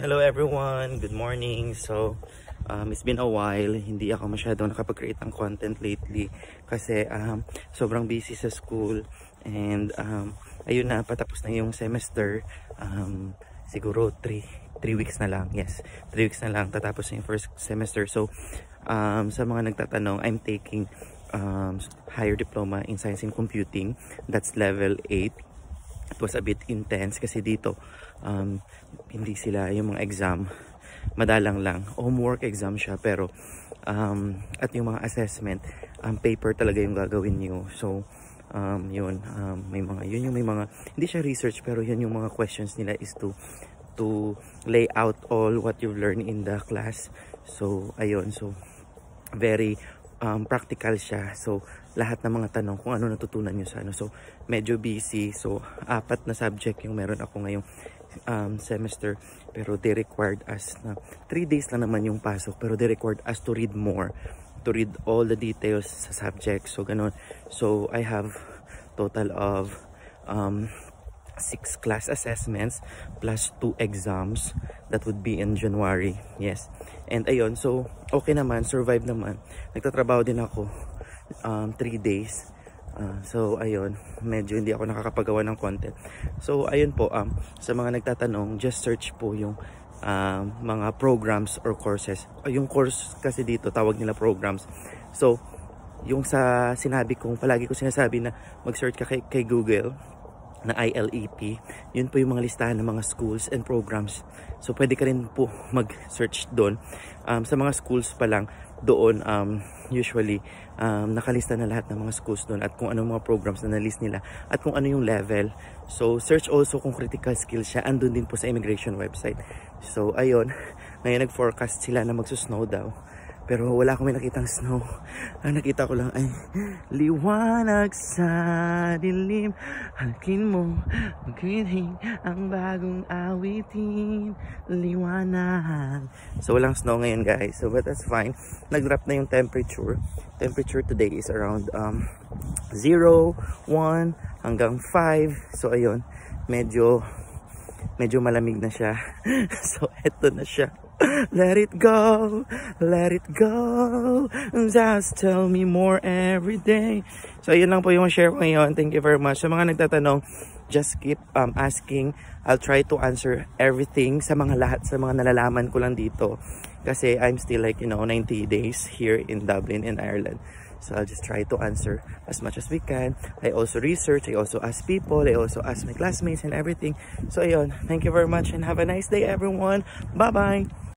Hello everyone, good morning. So it's been a while, hindi ako masyadong nakapag-create ng content lately kasi sobrang busy sa school and ayun na, patapos na yung semester. Siguro 3 weeks na lang. Yes, 3 weeks na lang tatapos na yung first semester. So sa mga nagtatanong, I'm taking higher diploma in science and computing. That's level 8. It was a bit intense kasi dito hindi sila yung mga exam madalang lang, homework exam siya, pero at yung mga assessment paper talaga yung gagawin niyo. So yun, may mga hindi siya research, pero yun yung mga questions nila is to lay out all what you've learned in the class. So ayun, so very practical siya. So lahat ng mga tanong kung ano natutunan nyo sa ano. So medyo busy. So 4 na subject yung meron ako ngayong semester, pero they required us na 3 days lang naman yung pasok, pero they required us to read more, to read all the details sa subject. So ganun. So I have total of 6 class assessments plus 2 exams that would be in January. Yes. And ayun, so okay naman, survive naman. Nagtatrabaho din ako 3 days. So ayun, medyo hindi ako nakakapagawa ng content. So ayun po, sa mga nagtatanong, just search po yung mga programs or courses. Yung course kasi dito tawag nila programs. So yung sa sinabi kong, palagi ko sinasabi na mag-search ka kay Google na ILEP, yun po yung mga listahan ng mga schools and programs. So pwede ka rin po mag-search doon. Sa mga schools pa lang doon, usually nakalista na lahat ng mga schools doon at kung anong mga programs na nalist nila at kung ano yung level. So search also kung critical skills siya, andun din po sa immigration website. So ayun, ngayon nag-forecast sila na magsusnow daw, pero wala akong nakitang snow. Ang nakita ko lang ay liwanag sa dilim, halakin mo magkiling ang bagong awitin, liwanag. So walang snow ngayon guys, so but that's fine. Nag-drop na yung temperature. Temperature today is around 0, 1 hanggang 5. So ayun, medyo malamig na siya. So eto na siya. Let it go, just tell me more every day. So yun lang po yung share ko ngayon. Thank you very much. Sa mga nagtatanong, just keep asking. I'll try to answer everything sa mga nalalaman ko lang dito. Kasi I'm still like, 90 days here in Dublin in Ireland. So I'll just try to answer as much as we can. I also research, I also ask people, I also ask my classmates and everything. So ayun, thank you very much and have a nice day everyone. Bye-bye!